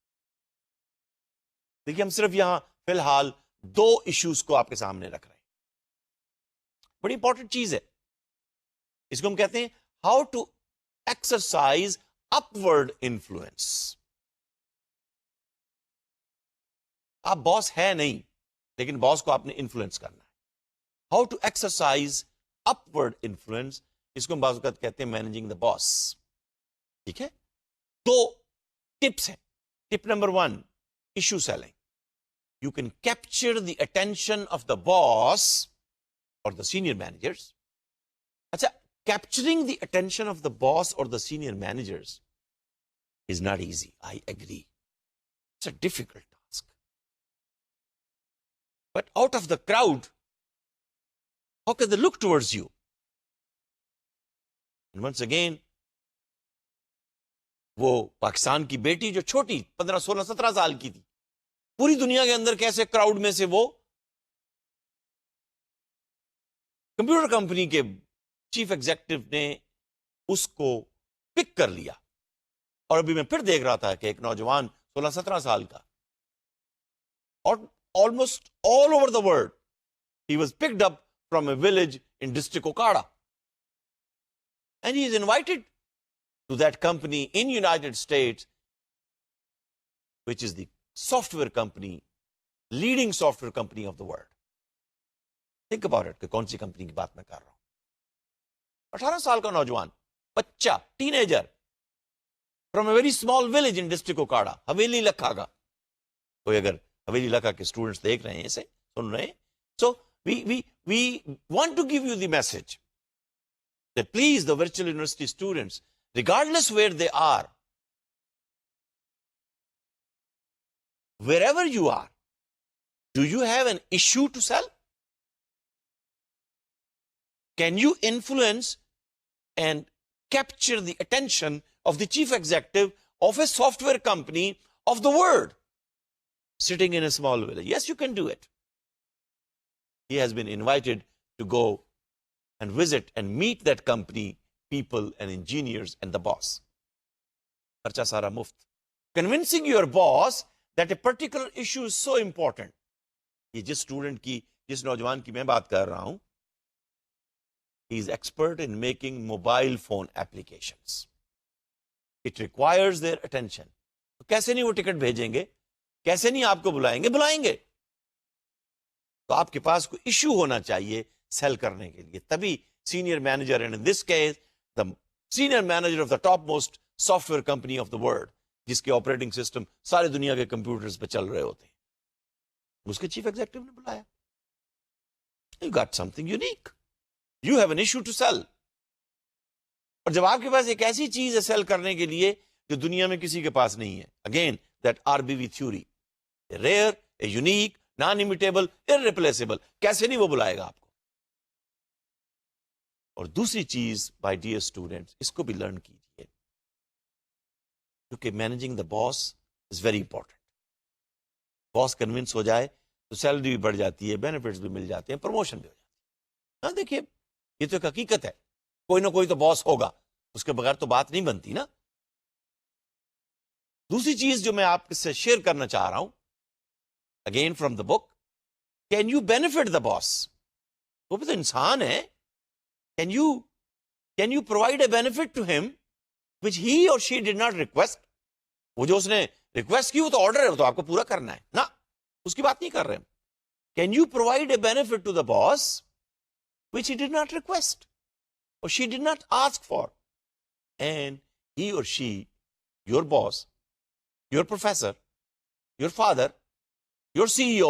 देखिए, हम सिर्फ यहां फिलहाल 2 इश्यूज को आपके सामने रख रहे हैं. बड़ी इंपॉर्टेंट चीज है. इसको हम कहते हैं how to exercise upward influence. आप बॉस है नहीं, लेकिन बॉस को आपने इन्फ्लुएंस करना है. How to exercise upward influence, इसको हम बाज़ औक़ात कहते हैं मैनेजिंग द बॉस. ठीक है. 2 टिप्स हैं. Tip number 1, issue selling. You can capture the attention of the boss or the senior managers. अच्छा, capturing the attention of the boss or the senior managers is not easy. I agree. It's a difficult task. But out of the crowd, how can they look towards you? And once again, वो पाकिस्तान की बेटी जो छोटी 15, 16, 17 साल की थी, पूरी दुनिया के अंदर कैसे क्राउड में से वो कंप्यूटर कंपनी के चीफ एग्जीक्यूटिव ने उसको पिक कर लिया. और अभी मैं फिर देख रहा था कि एक नौजवान 16-17 साल का, और almost all over the world he was picked up from a village in district Okara, and he is invited to that company in United States, which is the software company, leading software company of the world. Think about it कि कौन सी company की बात मैं कर रहा हूं. 18 साल का नौजवान, बच्चा, teenager, from a very small village in district Okara, हवेली लखा का. कोई अगर हवेली लखा के स्टूडेंट्स देख रहे हैं, इसे सुन रहे हैं, so we want to give you the message that please the virtual university students, regardless where they are, wherever you are, do you have an issue to sell? Can you influence and capture the attention of the chief executive of a software company of the world sitting in a small village? Yes, you can do it. He has been invited to go and visit and meet that company, people and engineers and the boss. Kharcha sara muft. Convincing your boss that a particular issue is so important. ये जिस student की, जिस नौजवान की मैं बात कर रहा हूं, he is expert in making mobile phone applications. It requires their attention. तो कैसे नहीं वो टिकट भेजेंगे, कैसे नहीं आपको बुलाएंगे? बुलाएंगे. तो आपके पास कोई इश्यू होना चाहिए सेल करने के लिए, तभी senior manager, and in this case the senior manager of the top most software company of the world, जिसके ऑपरेटिंग सिस्टम सारे दुनिया के कंप्यूटर्स पे चल रहे होते हैं, उसके चीफ एग्जीक्यूटिव ने बुलाया. You got something unique, you have an issue to sell. और जब आपके पास एक ऐसी चीज है सेल करने के लिए जो दुनिया में किसी के पास नहीं है, again that RBV theory, rare, a unique, non imitable, irreplaceable, कैसे नहीं वो बुलाएगा आपको. और दूसरी चीज, माय डियर स्टूडेंट्स, इसको भी लर्न कीजिए, क्योंकि managing the boss is very important. Boss convince हो जाए तो सैलरी भी बढ़ जाती है, बेनिफिट्स भी मिल जाते हैं, प्रमोशन भी हो जाती है। हाँ देखिए, ये तो एक हकीकत है, कोई ना कोई तो बॉस होगा, उसके बगैर तो बात नहीं बनती ना। दूसरी चीज जो मैं आपसे शेयर करना चाह रहा हूं, again from the book, can you benefit the boss? वो भी तो इंसान है। Can you provide a benefit to him which he or she did not request? वो जो उसने रिक्वेस्ट की वो तो ऑर्डर है, वो तो आपको पूरा करना है ना, उसकी बात नहीं कर रहे हम। Can you provide a benefit to the boss which he did not request or she did not ask for, and he or she, your boss, your professor, your father, your CEO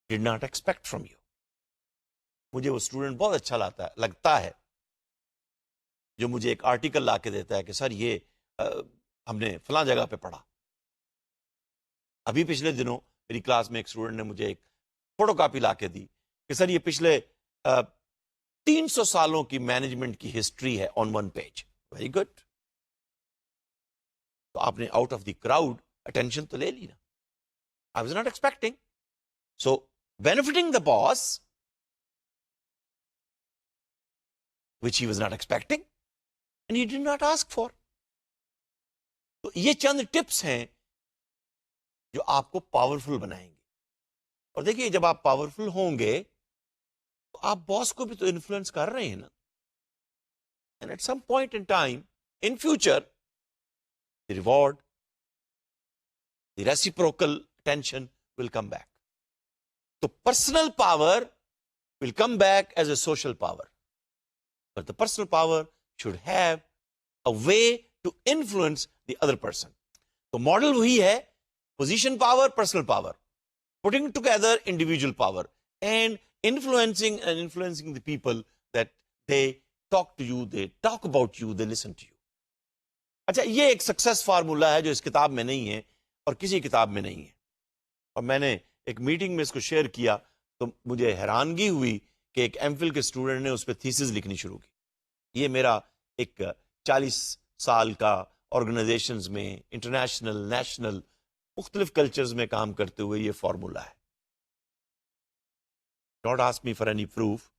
did not expect from you? मुझे वो student बहुत अच्छा लगता है जो मुझे एक article ला के देता है कि सर ये हमने फलां जगह पे पढ़ा। अभी पिछले दिनों मेरी क्लास में एक स्टूडेंट ने मुझे एक फोटोकॉपी ला के दी कि सर ये पिछले 300 सालों की मैनेजमेंट की हिस्ट्री है on one page. Very good. तो आपने out of the crowd attention तो ले ली ना। I was not expecting, so benefiting the boss which he was not expecting and he did not ask for. तो ये चंद tips हैं जो आपको पावरफुल बनाएंगे। और देखिए, जब आप पावरफुल होंगे तो आप बॉस को भी तो इन्फ्लुएंस कर रहे हैं ना। And at some point in time in future the reward, the reciprocal attention will come back. तो personal power will come back as a social power, but the personal power should have a way to influence the other person. तो model वही है, position power, personal power, putting together individual power and influencing the people that they talk to you, they talk about you, they listen to you. अच्छा, ये एक success formula है जो इस किताब में नहीं है और किसी किताब में नहीं है। और मैंने एक मीटिंग में इसको शेयर किया तो मुझे हैरानगी हुई कि एक एमफिल के स्टूडेंट ने उस पर थीसिस लिखनी शुरू की। ये मेरा एक 40 साल का ऑर्गेनाइजेशंस में, इंटरनेशनल, नेशनल, मुख्तलिफ कल्चर्स में काम करते हुए ये फॉर्मूला है। Don't ask me for any proof,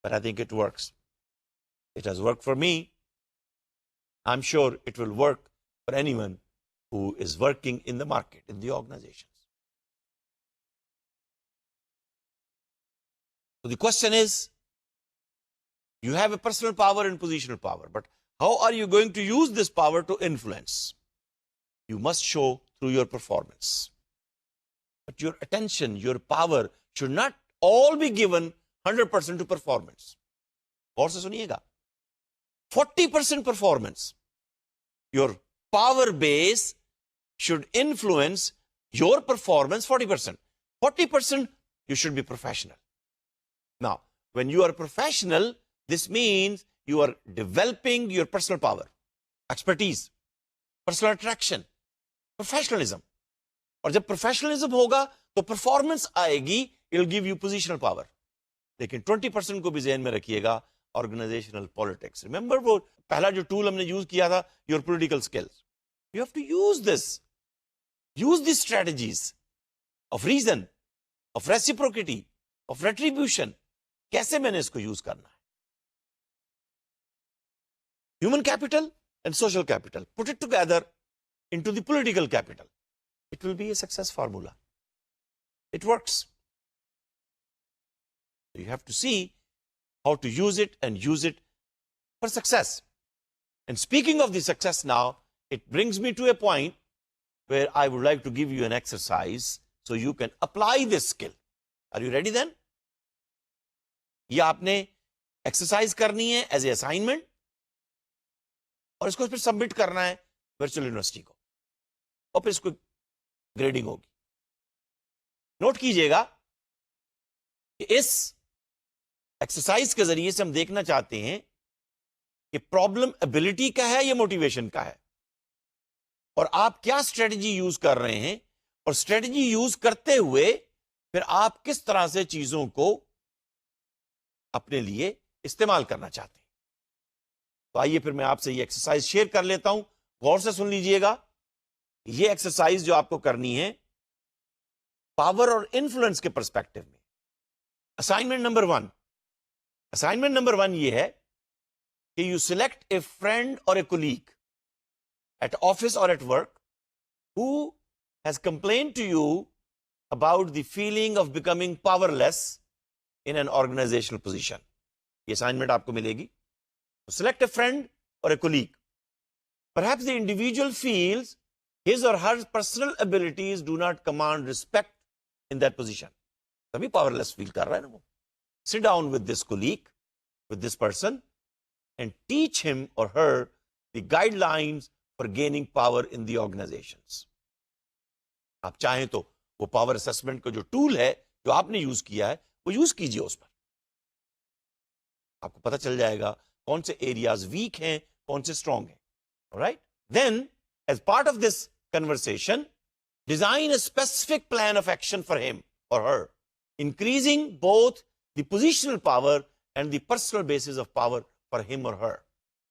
but I think it works. It has worked for me. I am sure it will work for anyone who is working in the market, in the organizations. So the question is, you have a personal power and positional power, but how are you going to use this power to influence? You must show through your performance. But your attention, your power should not all be given 100% to performance. और से सुनिएगा, 40% performance. Your power base should influence your performance 40%. 40% you should be professional. Now, when you are professional, this means you are developing your personal power, expertise, personal attraction, professionalism. और जब professionalism होगा तो performance आएगी, it will give you positional power. लेकिन 20% को भी ज़हन में रखिएगा, organizational politics. Remember वो पहला जो टूल हमने यूज किया था, your political skills. You have to use this. Use these strategies of reason, of reciprocity, of retribution. कैसे मैंने इसको यूज करना है? Human capital and social capital. Put it together into the political capital. It will be a success formula. It works. You have to see how to use it and use it for success. And speaking of the success now, it brings me to a point where I would like to give you an exercise so you can apply this skill. Are you ready then? ये आपने exercise करनी है as a assignment और इसको फिर submit करना है virtual university को और फिर इसको ग्रेडिंग होगी। नोट कीजिएगा कि इस एक्सरसाइज के जरिए से हम देखना चाहते हैं कि प्रॉब्लम एबिलिटी का है या मोटिवेशन का है, और आप क्या स्ट्रेटजी यूज कर रहे हैं, और स्ट्रेटजी यूज करते हुए फिर आप किस तरह से चीजों को अपने लिए इस्तेमाल करना चाहते हैं। तो आइए फिर मैं आपसे ये एक्सरसाइज शेयर कर लेता हूं, गौर से सुन लीजिएगा। ये एक्सरसाइज जो आपको करनी है पावर और इन्फ्लुएंस के पर्सपेक्टिव में। असाइनमेंट नंबर वन ये है कि यू सिलेक्ट ए फ्रेंड और ए colleague at office or at work who has complained to you about the feeling of becoming powerless in an organizational position. ये assignment आपको मिलेगी. Select a friend or a colleague. Perhaps the individual feels his or her personal abilities do not command respect in that position. तभी powerless feel कर रहा है ना वो. Sit down with this colleague, with this person, and teach him or her the guidelines for gaining power in the organizations. आप चाहें तो वो पावर असेसमेंट का जो टूल है जो आपने यूज किया है वो यूज कीजिए उस पर. आपको पता चल जाएगा कौन से एरियाज वीक हैं, कौन से स्ट्रांग हैं. Alright, then as part of this conversation design a specific plan of action for him or her, increasing both the positional power and the personal basis of power for him or her.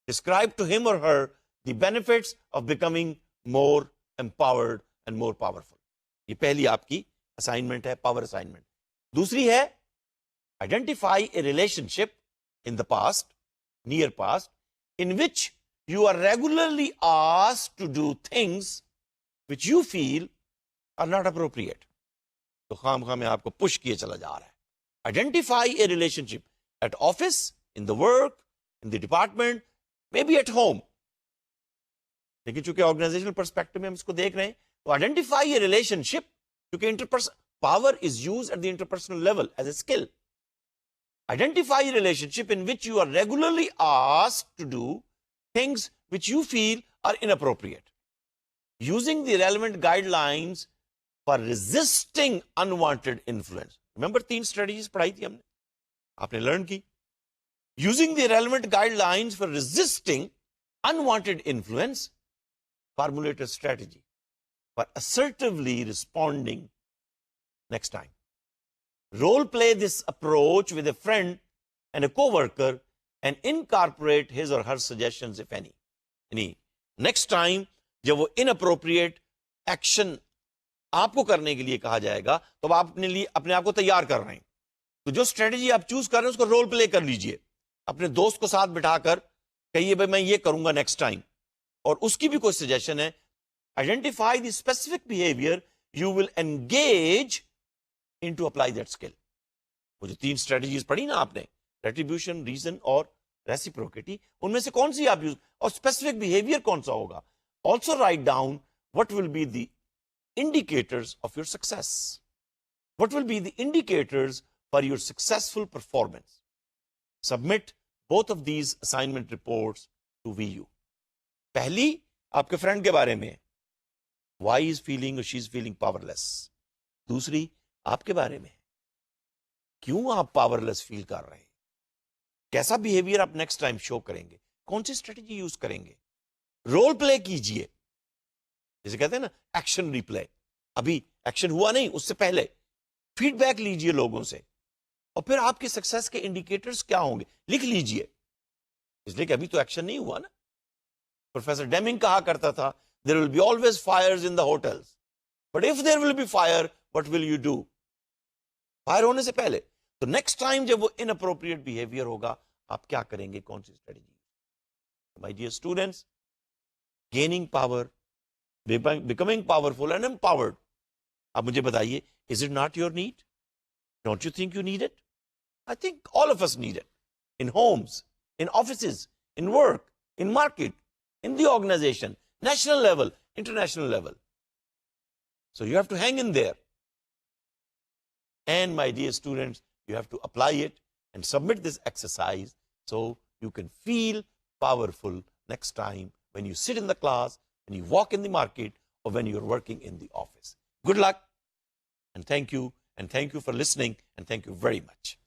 Describe to him or her the benefits of becoming more empowered and more powerful. ये पहली आपकी assignment है, power assignment. दूसरी है identify a relationship in the past, near past, in which you are regularly asked to do things which you feel are not appropriate. तो खाम में आपको पुश किए चला जा रहा है. Identify a relationship at office, in the work, in the department, maybe at home. लेकिन चूंकि ऑर्गेनाइजेशनल पर्सपेक्टिव में हम इसको देख रहे हैं तो आइडेंटिफाई ए रिलेशनशिप, क्योंकि interpersonal power is used at the interpersonal level as a skill. Identify relationship in which you are regularly asked to do things which you feel are inappropriate, using the relevant guidelines for resisting unwanted influence. Remember 3 strategies पढ़ाई थी हमने, आपने learn की. Using the relevant guidelines for resisting unwanted influence, formulate a strategy for assertively responding next time. Role play this approach with a friend and a co-worker and incorporate his or her suggestions if any. Next time जब वो inappropriate action आपको करने के लिए कहा जाएगा तो आप अपने आप को तैयार कर रहे हैं. तो जो स्ट्रेटेजी आप चूज कर रहे हैं उसको रोल प्ले कर लीजिए. अपने दोस्त को साथ बिठाकर कहिए भाई मैं ये करूंगा नेक्स्ट टाइम, और उसकी भी कोई सजेशन है. Identify the specific behaviour you will engage in to apply that skill. वो जो 3 स्ट्रेटजीज पढ़ी ना आपने, रेट्रीब्यूशन, रीजन और रेसिप्रोसिटी, उनमें से कौन सी आप यूज, और स्पेसिफिक बिहेवियर कौन सा होगा. Also write down what will be the indicators of your success, what will be the indicators for your successful performance. Submit both of these assignment reports to VU. पहली आपके friend के बारे में, why is feeling और she is feeling powerless. दूसरी आपके बारे में, क्यों आप पावरलेस फील कर रहे हैं, कैसा बिहेवियर आप नेक्स्ट टाइम शो करेंगे, कौन सी स्ट्रेटेजी यूज करेंगे. रोल प्ले कीजिए, जैसे कहते हैं ना एक्शन रिप्ले. अभी एक्शन हुआ नहीं, उससे पहले फीडबैक लीजिए लोगों से, और फिर आपके सक्सेस के इंडिकेटर्स क्या होंगे लिख लीजिए, इसलिए कि अभी तो एक्शन नहीं हुआ ना. प्रोफेसर डेमिंग कहा करता था, there will be always fires in the hotels, but if there will be fire, what will you do? Fire होने से पहले. तो नेक्स्ट टाइम जब वो इनअप्रोप्रिएट बिहेवियर होगा, आप क्या करेंगे, कौन सी strategy. My dear students, gaining power, becoming powerful and empowered. आप मुझे बताइए, is it not your need? Don't you think you need it? I think all of us need it. In homes, in offices, in work, in market, in the organization, national level, international level. So you have to hang in there. And my dear students, you have to apply it and submit this exercise so you can feel powerful next time when you sit in the class, when you walk in the market, or when you're working in the office. Good luck, and thank you for listening, and thank you very much.